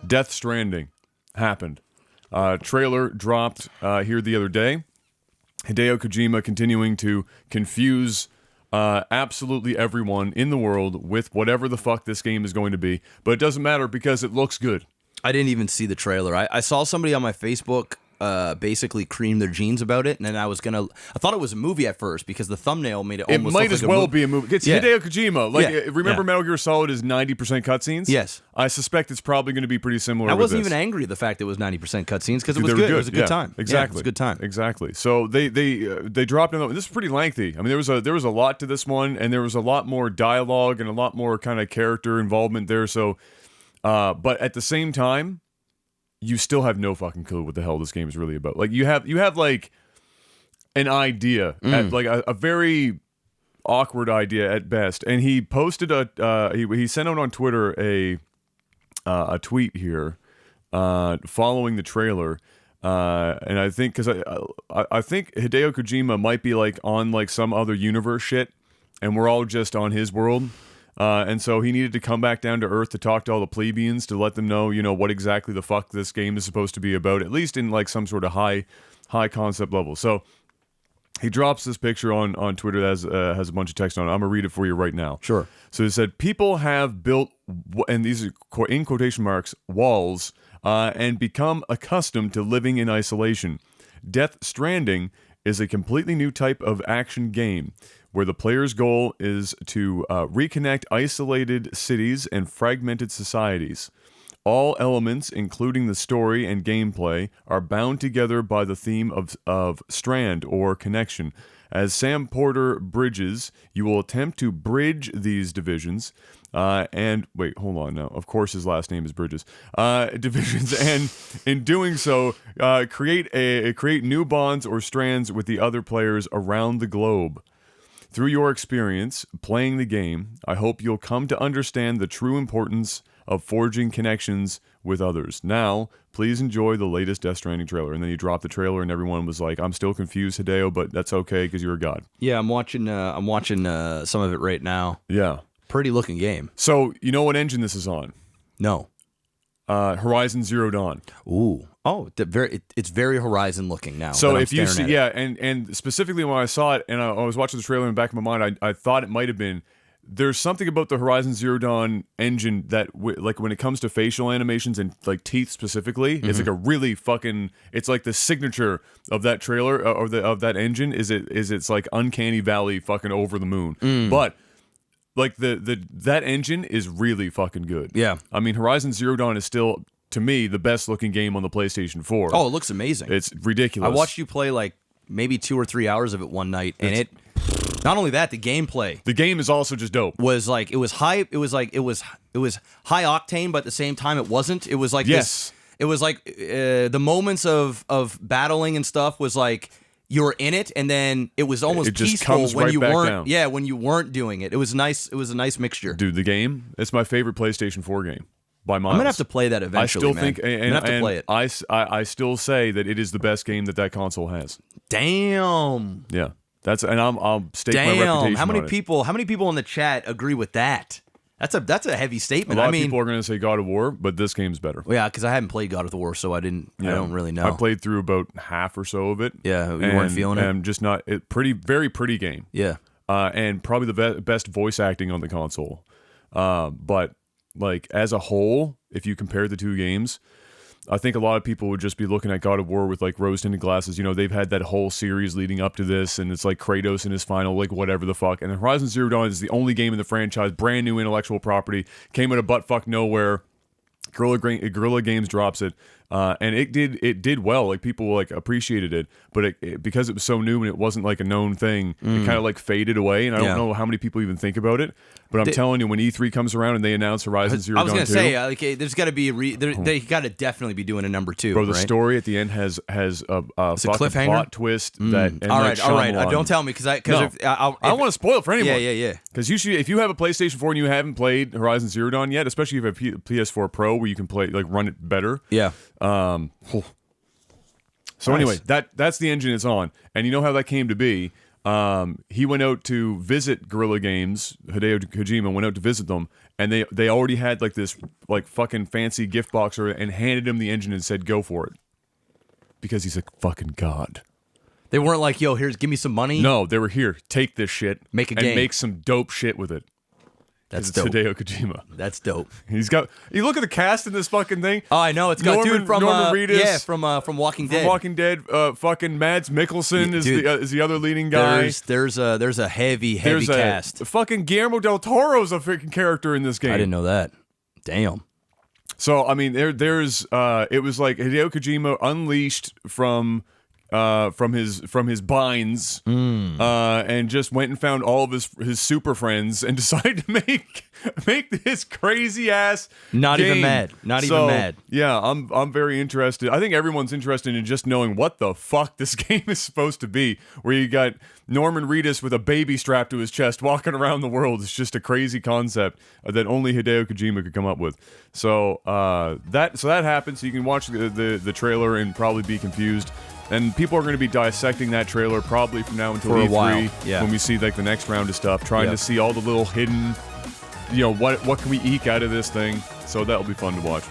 Death Stranding happened. Trailer dropped here the other day. Hideo Kojima continuing to confuse absolutely everyone in the world with whatever the fuck this game is going to be. But it doesn't matter because it looks good. I didn't even see the trailer. I saw somebody on my Facebook basically cream their jeans about it, and then I thought it was a movie at first because the thumbnail made it almost It might look as like well be a movie. It's Hideo Kojima. Remember Metal Gear Solid is 90% cutscenes? Yes. I suspect it's probably going to be pretty similar. I wasn't even angry at the fact that it was 90% cutscenes because it was They were good. It was a good time. Exactly. Yeah, it was a good time. Exactly. So they dropped in. This is pretty lengthy. I mean, there was a lot to this one, and there was a lot more dialogue and a lot more kind of character involvement there. So, but at the same time, you still have no fucking clue what the hell this game is really about. Like you have like an idea, at, like a very awkward idea at best. And he posted he sent out on Twitter a tweet here following the trailer. And I think because I think Hideo Kojima might be like on like some other universe shit, and we're all just on his world. And so he needed to come back down to Earth to talk to all the plebeians to let them know, what exactly the fuck this game is supposed to be about, at least in like some sort of high concept level. So he drops this picture on Twitter that has a bunch of text on it. I'm gonna read it for you right now. Sure. So he said, people have built, and these are in quotation marks, walls, and become accustomed to living in isolation. Death Stranding is a completely new type of action game where the player's goal is to reconnect isolated cities and fragmented societies. All elements, including the story and gameplay, are bound together by the theme of strand or connection. As Sam Porter bridges, you will attempt to bridge these divisions. Wait, hold on now. Of course, his last name is Bridges. Divisions, and in doing so, create new bonds or strands with the other players around the globe. Through your experience playing the game, I hope you'll come to understand the true importance of forging connections with others. Now, please enjoy the latest Death Stranding trailer. And then he dropped the trailer, and everyone was like, "I'm still confused, Hideo, but that's okay because you're a god." Yeah, I'm watching some of it right now. Yeah, pretty looking game. So you know what engine this is on? No. Horizon Zero Dawn. Ooh. Oh, it's very Horizon looking now. So if you see, and specifically when I saw it, and I was watching the trailer in the back of my mind, I thought it might have been. There's something about the Horizon Zero Dawn engine that, like, when it comes to facial animations and like teeth specifically, it's like a really fucking. It's like the signature of that trailer or of that engine it's like uncanny valley fucking over the moon. But like that engine is really fucking good. Yeah, I mean Horizon Zero Dawn is still, to me, the best looking game on the PlayStation 4. Oh, it looks amazing. It's ridiculous. I watched you play like maybe 2 or 3 hours of it one night, and it. Not only that, the gameplay. The game is also just dope. Was like it was high. It was high octane, but at the same time, it wasn't. It was like yes. It was like the moments of battling and stuff was like you were in it, and then it was almost peaceful when you weren't. Down. Yeah, when you weren't doing it. It was nice. It was a nice mixture. Dude, the game. It's my favorite PlayStation 4 game by miles. I'm gonna have to play that eventually. I still think, I'm gonna have to play it. I still say that it is the best game that console has. Damn. Yeah. I'll stake my reputation. How many people in the chat agree with that? That's a heavy statement. A lot of people are going to say God of War, but this game's better. Well, yeah, because I haven't played God of War, so I don't really know. I played through about half or so of it. Yeah, you weren't feeling it. And just not very pretty game. Yeah, and probably the best voice acting on the console. But like as a whole, if you compare the two games, I think a lot of people would just be looking at God of War with like rose-tinted glasses. They've had that whole series leading up to this, and it's like Kratos in his final, like whatever the fuck. And Horizon Zero Dawn is the only game in the franchise, brand new intellectual property, came out of buttfuck nowhere. Guerrilla Games drops it, and it did well. Like people like appreciated it, but because it was so new and it wasn't like a known thing, it kind of like faded away. And I don't know how many people even think about it. But I'm telling you, when E3 comes around and they announce Horizon Zero Dawn 2, I was gonna say, like, there's got to be they got to definitely be doing a number 2. Bro, the right? story at the end has a cliffhanger plot twist that. And all right. Don't tell me because I don't want to spoil it for anyone. Yeah. Because if you have a PlayStation 4 and you haven't played Horizon Zero Dawn yet, especially if you have a PS4 Pro where you can play like run it better. Yeah. So anyway, that's the engine it's on, and you know how that came to be. He went out to visit Guerrilla Games. Hideo Kojima went out to visit them, and they already had like this like fucking fancy gift box and handed him the engine and said, "Go for it," because he's a fucking god. They weren't like, "Yo, give me some money." No, they were here. Take this shit, make a game, and make some dope shit with it. That's dope. Hideo Kojima. That's dope. He's got. You look at the cast in this fucking thing. Oh, I know. It's got dude from Norman Reedus, yeah, from Walking Dead. From Walking Dead. Fucking Mads Mikkelsen is the other leading guy. There's a heavy cast. Fucking Guillermo del Toro's a freaking character in this game. I didn't know that. Damn. So I mean, there's it was like Hideo Kojima unleashed from his binds, and just went and found all of his super friends and decided to make this crazy ass not game. even mad even mad. Yeah, I'm very interested. I think everyone's interested in just knowing what the fuck this game is supposed to be, where you got Norman Reedus with a baby strapped to his chest walking around the world. It's just a crazy concept that only Hideo Kojima could come up with. So that happened. So you can watch the trailer and probably be confused. And people are going to be dissecting that trailer probably from now until E3 when we see like the next round of stuff, trying to see all the little hidden, what can we eke out of this thing. So that'll be fun to watch.